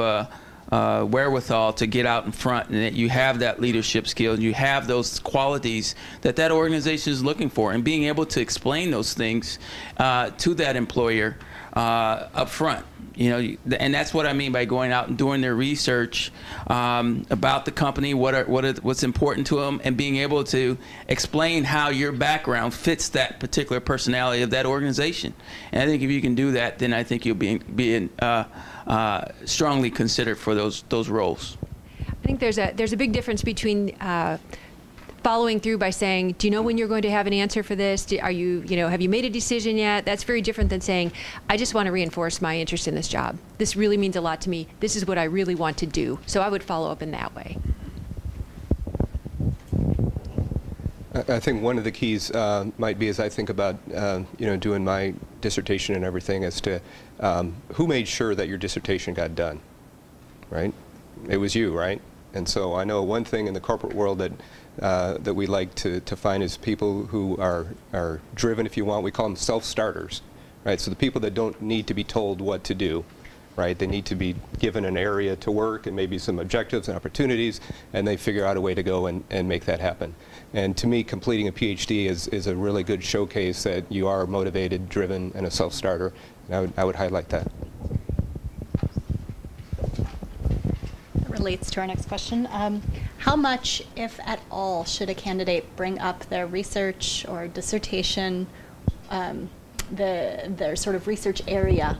wherewithal to get out in front, and that you have that leadership skill, and you have those qualities that organization is looking for, and being able to explain those things to that employer up front. And that's what I mean by going out and doing their research about the company, what's important to them, and being able to explain how your background fits that particular personality of that organization. And I think if you can do that, then I think you'll be strongly considered for those roles. I think there's a big difference between following through by saying, do you know when you're going to have an answer for this? Have you made a decision yet? That's very different than saying, I just want to reinforce my interest in this job. This really means a lot to me. This is what I really want to do. So I would follow up in that way. I think one of the keys might be, as I think about doing my dissertation and everything, as to who made sure that your dissertation got done, right? It was you, right? And so I know one thing in the corporate world that we like to find is people who are driven, if you want. We call them self-starters, right? So the people that don't need to be told what to do, right? They need to be given an area to work and maybe some objectives and opportunities, and they figure out a way to go and make that happen. And to me, completing a PhD is a really good showcase that you are motivated, driven, and a self-starter. And I would highlight that. Relates to our next question. How much, if at all, should a candidate bring up their research or dissertation, their sort of research area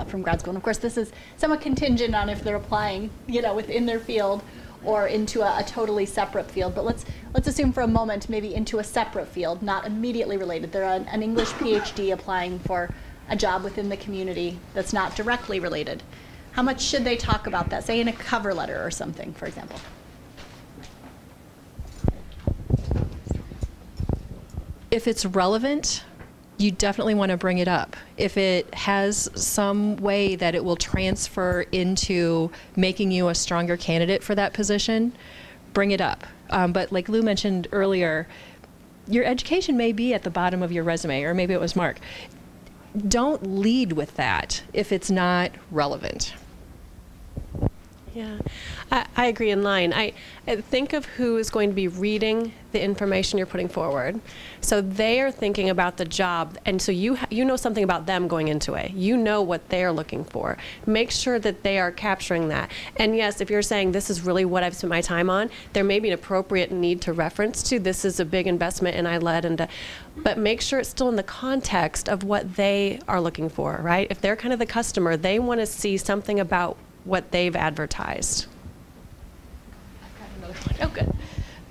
from grad school? And of course, this is somewhat contingent on if they're applying, within their field or into a totally separate field. But let's assume for a moment maybe into a separate field, not immediately related. They're an English PhD applying for a job within the community that's not directly related. How much should they talk about that, say in a cover letter or something, for example? If it's relevant, you definitely want to bring it up. If it has some way that it will transfer into making you a stronger candidate for that position, bring it up. But like Lou mentioned earlier, your education may be at the bottom of your resume, or maybe it was Mark. Don't lead with that if it's not relevant. Yeah, I agree in line. I think of who is going to be reading the information you're putting forward. So they are thinking about the job, and so you know something about them going into it. You know what they're looking for. Make sure that they are capturing that. And yes, if you're saying this is really what I've spent my time on, there may be an appropriate need to reference to this is a big investment and I led into, but make sure it's still in the context of what they are looking for, right? If they're kind of the customer, they want to see something about what they've advertised. I've got another one. Oh, good.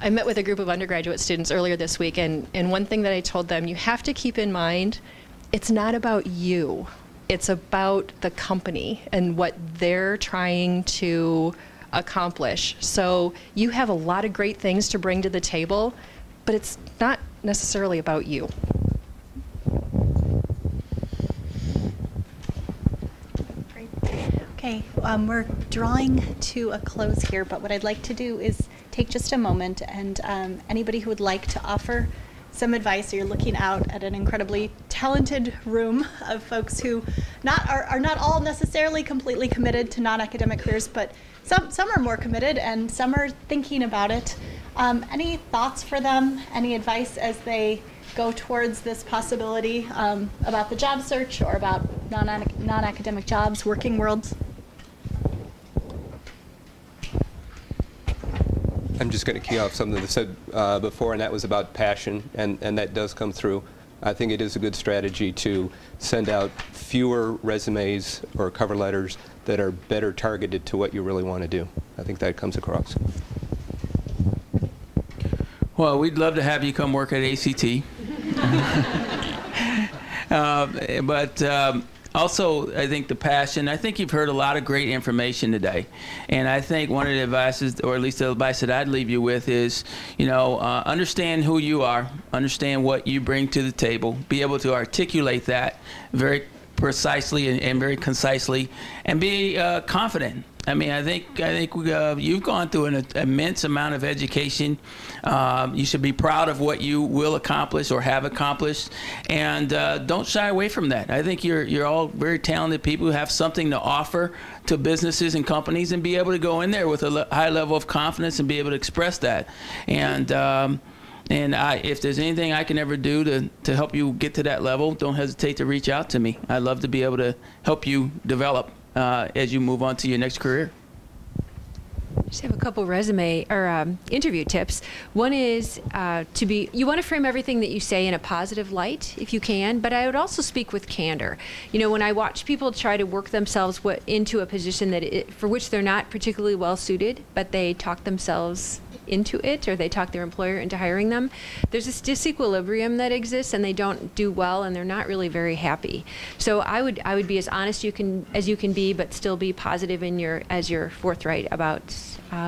I met with a group of undergraduate students earlier this week, and one thing that I told them, you have to keep in mind, it's not about you. It's about the company and what they're trying to accomplish. So you have a lot of great things to bring to the table, but it's not necessarily about you. Okay, we're drawing to a close here, but what I'd like to do is take just a moment, and anybody who would like to offer some advice, or you're looking out at an incredibly talented room of folks who are not all necessarily completely committed to non-academic careers, but some are more committed and some are thinking about it. Any thoughts for them? Any advice as they go towards this possibility about the job search or about non-academic jobs, working worlds? I'm just going to key off something that said before, and that was about passion, and that does come through. I think it is a good strategy to send out fewer resumes or cover letters that are better targeted to what you really want to do. I think that comes across. Well, we'd love to have you come work at ACT. But also, I think the passion, I think you've heard a lot of great information today. And I think one of the advices, or at least the advice that I'd leave you with is, understand who you are, understand what you bring to the table, be able to articulate that very precisely and very concisely, and be confident. I mean, I think you've gone through an immense amount of education. You should be proud of what you will accomplish or have accomplished, and don't shy away from that. I think you're all very talented people who have something to offer to businesses and companies, and be able to go in there with a high level of confidence and be able to express that. And And if there's anything I can ever do to help you get to that level, don't hesitate to reach out to me. I'd love to be able to help you develop as you move on to your next career. Just have a couple resume or interview tips. One is you want to frame everything that you say in a positive light if you can, but I would also speak with candor. You know, when I watch people try to work themselves into a position for which they're not particularly well suited, but they talk themselves into it, or they talk their employer into hiring them, there's this disequilibrium that exists, and they don't do well, and they're not really very happy. So I would be as honest as you can be, but still be positive as you're forthright about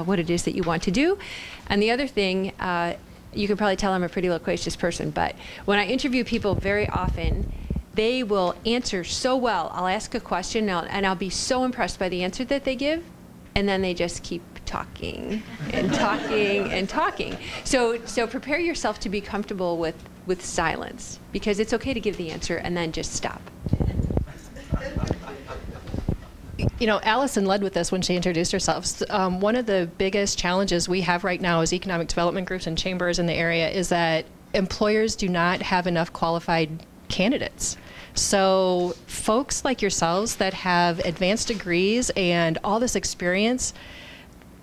what it is that you want to do. And the other thing, you can probably tell I'm a pretty loquacious person, but when I interview people very often, they will answer so well. I'll ask a question and I'll be so impressed by the answer that they give, and then they just keep talking and talking and talking. So prepare yourself to be comfortable with silence, because it's okay to give the answer and then just stop. You know, Allison led with this when she introduced herself. One of the biggest challenges we have right now as economic development groups and chambers in the area is that employers do not have enough qualified candidates. So folks like yourselves that have advanced degrees and all this experience,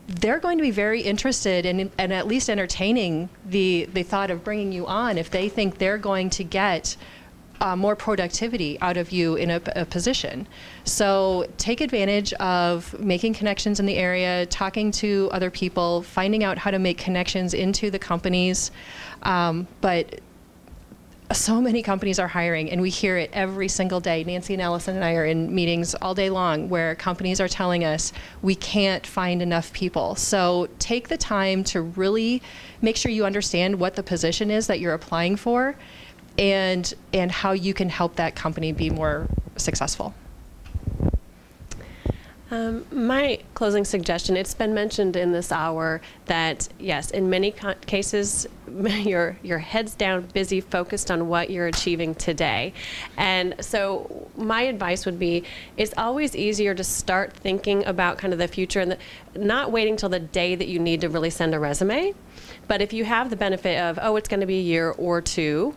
they're going to be very interested in and at least entertaining the thought of bringing you on if they think they're going to get more productivity out of you in a position. So take advantage of making connections in the area, talking to other people, finding out how to make connections into the companies. But so many companies are hiring, and we hear it every single day. Nancy and Allison and I are in meetings all day long where companies are telling us we can't find enough people. So take the time to really make sure you understand what the position is that you're applying for, and how you can help that company be more successful. My closing suggestion, it's been mentioned in this hour that, yes, in many cases, you're heads down, busy, focused on what you're achieving today. And so my advice would be, it's always easier to start thinking about kind of the future and not waiting till the day that you need to really send a resume. But if you have the benefit of, it's going to be a year or two,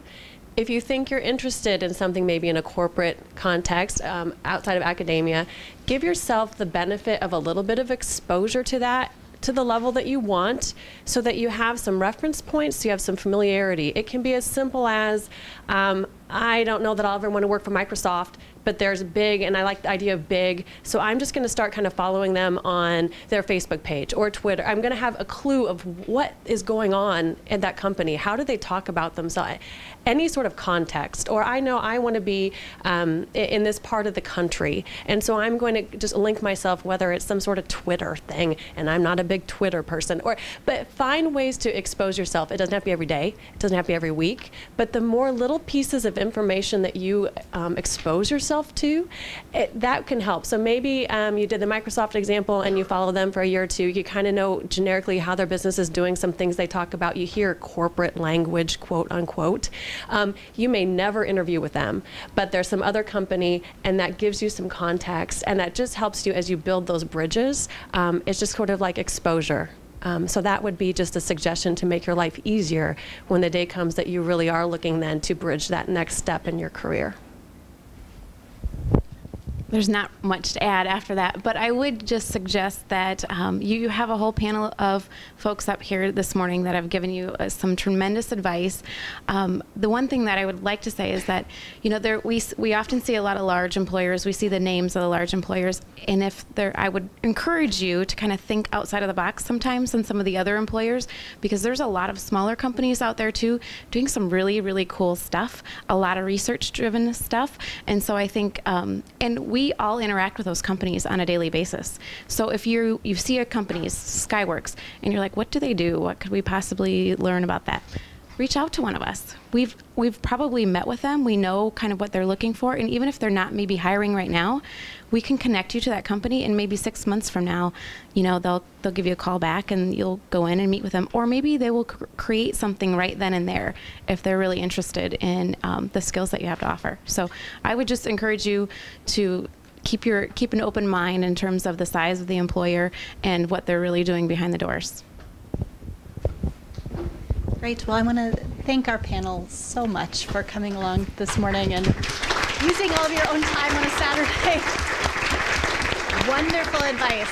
if you think you're interested in something maybe in a corporate context outside of academia, give yourself the benefit of a little bit of exposure to that, to the level that you want, so that you have some reference points, so you have some familiarity. It can be as simple as, I don't know that I'll ever want to work for Microsoft, but there's big, and I like the idea of big, so I'm just going to start kind of following them on their Facebook page or Twitter. I'm going to have a clue of what is going on in that company. How do they talk about themselves? Any sort of context. Or I know I want to be in this part of the country, and so I'm going to just link myself, whether it's some sort of Twitter thing, and I'm not a big Twitter person. But find ways to expose yourself. It doesn't have to be every day. It doesn't have to be every week. But the more little pieces of information that you expose yourself to, that can help. So maybe you did the Microsoft example and you follow them for a year or two. You kind of know generically how their business is doing, some things they talk about. You hear corporate language, quote unquote. You may never interview with them, but there's some other company, and that gives you some context, and that just helps you as you build those bridges. It's just sort of like exposure. So that would be just a suggestion to make your life easier when the day comes that you really are looking then to bridge that next step in your career. There's not much to add after that, but I would just suggest that you have a whole panel of folks up here this morning that have given you some tremendous advice. The one thing that I would like to say is that, we often see a lot of large employers. We see the names of the large employers, and I would encourage you to kind of think outside of the box sometimes than some of the other employers, because there's a lot of smaller companies out there too doing some really, really cool stuff, a lot of research-driven stuff, and so I think, and we all interact with those companies on a daily basis. So if you see a company, Skyworks, and you're like, what do they do? What could we possibly learn about that? Reach out to one of us. We've probably met with them. We know kind of what they're looking for, and even if they're not maybe hiring right now, we can connect you to that company, and maybe 6 months from now, they'll give you a call back and you'll go in and meet with them, or maybe they will create something right then and there if they're really interested in the skills that you have to offer. So I would just encourage you to keep an open mind in terms of the size of the employer and what they're really doing behind the doors. Great. Well, I want to thank our panel so much for coming along this morning and using all of your own time on a Saturday. Wonderful advice.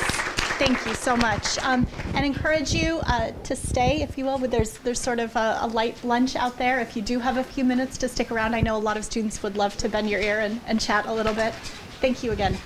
Thank you so much. And encourage you to stay, if you will. There's sort of a light lunch out there. If you do have a few minutes to stick around, I know a lot of students would love to bend your ear and chat a little bit. Thank you again.